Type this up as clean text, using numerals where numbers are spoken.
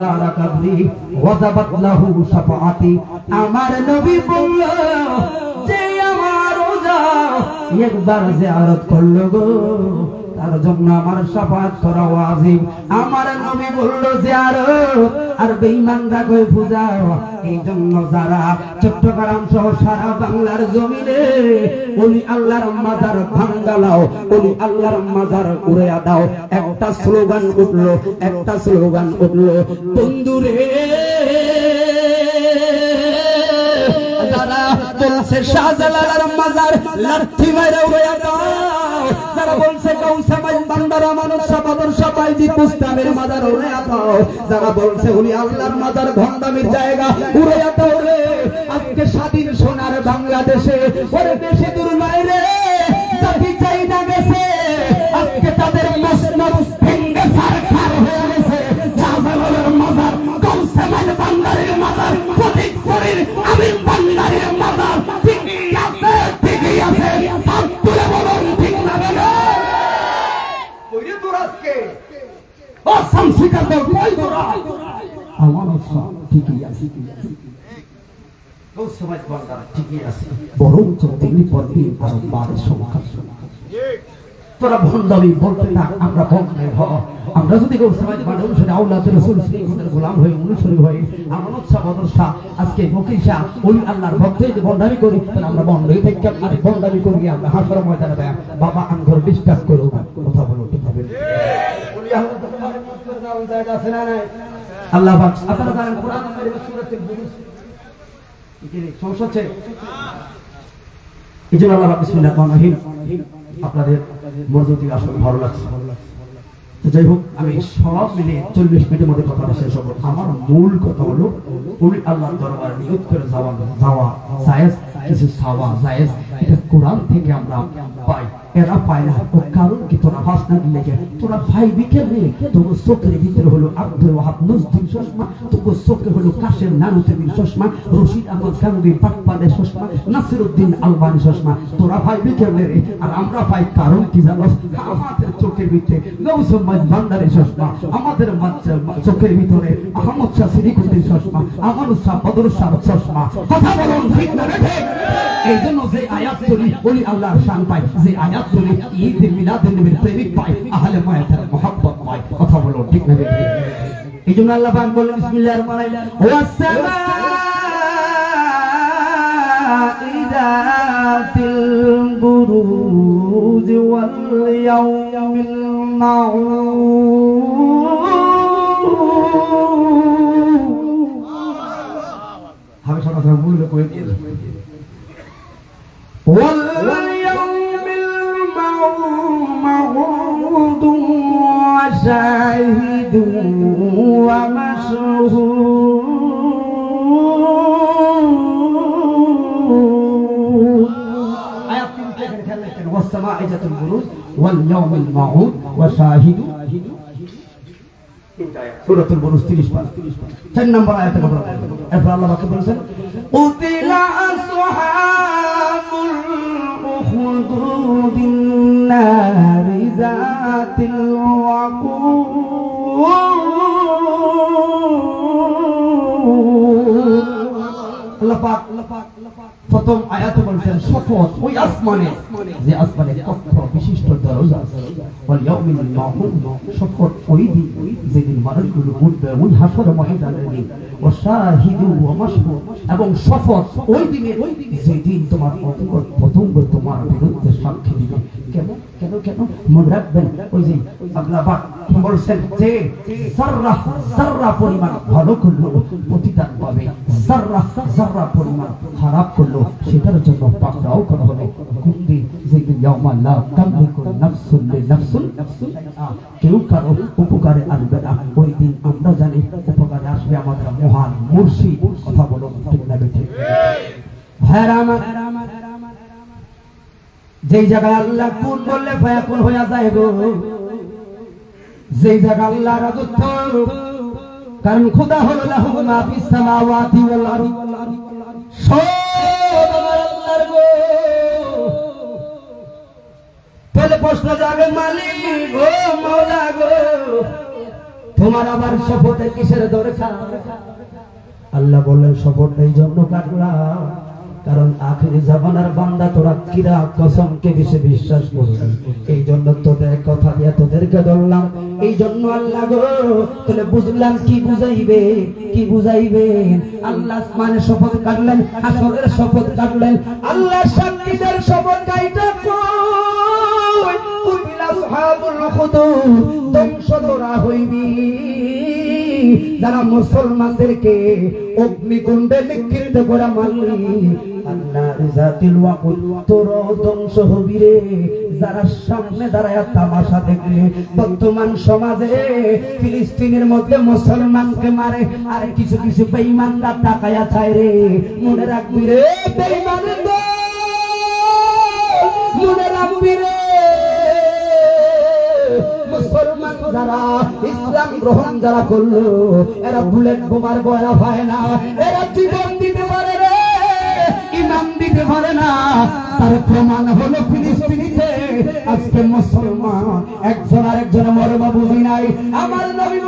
আমার নবী বলল যে আমার রোজা একবার জিয়ারত করলো গো তার জন্য আমার শাফাআত করা ওয়াজিব। আমার নবী বলল জিয়ারত আর বেঈমানরা কই পূজা। এই জন্য যারা চট্টগ্রাম সহ সারা বাংলার জমিনে ওলি আল্লাহর মাজার ভাঙালাও, ওলি আল্লাহর মাজার উড়িয়ে দাও, একটা স্লোগান উঠলো, একটা স্লোগান উঠলো, বন্ধুরে যারা বলছে শাহজালালের মাজার লাঠি মেরে উড়িয়ে দাও, যারা বলছে কাউসামাই বান্দারা মানুষ সাবাদর সবাই দি পুস্তামের মাজার উড়িয়ে দাও, যারা বলছে উনি আল্লাহর মাজার ভণ্ডামির জায়গা উড়িয়ে দাও রে। আজকে স্বাধীন সোনার বাংলাদেশে ওরে বেশি দূর নয় রে, জাতি চাই না গেছে, আজকে তাদের মসনদ ভেঙে ছারখার হয়ে গেছে। শাহজালালের মাজার, কাউসামাই বান্দারের মাজার, ফটিকছড়ির আমিন বান্দারের মাজার ঠিকই আছে, ঠিকই আছে। হাত তুলে বলুন ঠিক না বলে ওরে তোর আজকে ও সংস্কার দাও কই তোরা আমার সব ঠিকই আছে, ও সমাজ বান্দারা ঠিকই আছে, বরঞ্চ দিন পর দিন আরো বাড়ে সংখ্যা। তোরা ভণ্ডামি বলতে না, আমরা বন্ধে হ। আমরা যদি কেউ সমাজ মানে অনুসারে আওলাদ রাসূল সাল্লাল্লাহু গোলাম হয়ে অনুসারী হয়ে আমার উৎসাহ বদরসা আজকে ফকিরশা ওলি আল্লাহর ভক্ত যদি বন্ডামি করি তাহলে আমরা বন্ধই থেকে আর বন্ডামি করি আমরা হাসর ময়দানে দেয়া বাবা আঙ্গর ডিস্টার্ব করো কথা বলো ঠিক হবে। ওলি আল্লাহ তোমাদের মত করে দাও জায়গা আছে না নাই আল্লাহ পাক আপনারা জানেন কোরআন এর সূরাতুল বুরুজ কি সমস্যা আছে এইজন্য আল্লাহ পাক বিসমিল্লাহির রহমানির রহিম আপনাদের মনোযোগ আসলে ভালো লাগছে। তো যাই হোক, আমি সব মিলে 40 মিনিটের মধ্যে কথাটা শেষ হবো। আমার মূল কথা হলো ওলি আল্লাহর দরবারে নিয়ত করে যাওয়া জায়েজ, কিছু চাওয়া জায়েজ, এটা কোরআন থেকে আমরা পাই, এরা পায় না। ও কারণ কি তোরা ফাঁস না দিলে তোরা ভাই বিকেল নেই, তোর চোখের ভিতরে হলো আব্দুল ওয়াহাব নজরুল চশমা, তোর চোখে হলো কাশেম নানুতুবির চশমা, রশিদ আহমদ গাঙ্গুহি পাটপাড়ের চশমা, নাসিরউদ্দিন আলবানী চশমা, তোরা ভাই বিকেল নেই আর আমরা পাই। কারণ কি জানো, আমাদের চোখের ভিতরে গৌসুম্মাজ ভান্ডারের চশমা, আমাদের চোখের ভিতরে আহমদ শাহ সিদ্দিকুদ্দিন চশমা, আমার শাহ বদর শাহ চশমা। কথা বলুন ঠিক না রে? এই জন্য যে আয়াত পড়ি ওলি আল্লাহর শান পাই, যে আয়াত পড়ি ঈদ মিলাদুন নবীর প্রেমিক পাই, আহলে মায়াতের মুহাব্বত পাই। কথা বলুন ঠিক না রে? এই জন্য আল্লাহ পাক বলেন বিসমিল্লাহির রহমানির রহিম ওয়াস-সামা'i যাতিল বুরুজ ওয়াল ইয়াউমিল মাউউদ। আমি সব কথা ভুল করে দিয়েছি। واليوم الموعود وشاهد ومشهود آيات والسماء ذات البروج واليوم الموعود وشاهد সূরাতুল বুরুজ 30 পারা 4 নম্বর আয়াতে কথা এরপর আল্লাহ পাক বলেছেন উতিলা আসহাবুল উখদুদিন নারি যাতিল ওয়াকুদ। আল্লাহ পাক প্রথম আয়াতে বলেছেন শপথ ওই আসমানে, যে আসমানে কত বিশিষ্ট দরজা আছে, ওয়াল ইয়াউমিল মাউউদ, শপথ ওই দিন যেদিন মানুষগুলো উঠবে ওই হাসর ময়দানে, ওয়া শাহিদু ওয়া মাশহুদ, এবং শপথ ওই দিনে যেদিন তোমার পতঙ্গ তোমার বিরুদ্ধে সাক্ষী দিবে। কেন কেন কেন মনে রাখবেন, ওই যে আল্লাহ পাক বলেছেন যে যাররা যাররা পরিমাণ ভালো করলো প্রতিদান পাবে, যাররা যাররা পরিমাণ খারাপ করলো সেটার জন্য পাকড়াও করা হবে। কুন্দি যেদিন ইয়াউমা লা তামলিকু নাফসুন লিনাফসিন, কেউ কারো উপকারে আসবে না। ওই দিন আমরা জানি উপকারে আসবে আমাদের মহান মুর্শিদ। কথা বলো ঠিক না বেঠিক? ভাইরা আমার, যেই জায়গায় আল্লাহ কুন বললে ফায়াকুন হয়ে যায় গো, যেই জায়গায় আল্লাহ রাজত্ব, কারণ খোদা হলো লাহু মা ফিস সামাওয়াতি ওয়াল আরদ, সব আমার আল্লাহর গো। তাহলে প্রশ্ন জাগে মালিক গো, মাওলা গো, তোমার আবার শপথে কিসের দরকার? আল্লাহ বললেন শপথ এই জন্য কাটলাম কারণ আখিরি জামানার বান্দা তোরা কিরা কসমকে বেশি বিশ্বাস করবি, এই জন্য তোদের কথা দিয়ে তোদেরকে ধরলাম। এই জন্য আল্লাহ গো তাহলে বুঝলাম কি বুঝাইবে, কি বুঝাইবে। আল্লাহ আসমানের শপথ কাটলেন, হাসরের শপথ কাটলেন, আল্লাহ সাক্ষীদের শপথ কাইটা কই কুল আসহাবুল খুদুদ ধ্বংস ধরা হইবি যারা মুসলমানদেরকে অগ্নিকুণ্ডে নিক্ষিপ্ত করা মানলি। আল্লাহ জাতিল ওয়াকুল তোর ধ্বংস হবি রে যারা সামনে দাঁড়ায় তামাশা দেখলে। বর্তমান সমাজে ফিলিস্তিনের মধ্যে মুসলমানকে মারে আর কিছু কিছু বেঈমানরা তাকায়া চায় রে। মনে রাখবি রে বেঈমানের দল, মনে রাখবি রে মুসলমান যারা ইসলাম গ্রহণ যারা করলো এরা বুলেট বোমার বয়া হয় না, এরা জীবন দিতে পারে রে, ইমাম দিতে পারে না। তার প্রমাণ হলো ফিলিস্তিনিতে আজকে মুসলমান একজন আরেকজনের মরবা বুঝি নাই। আমার নবী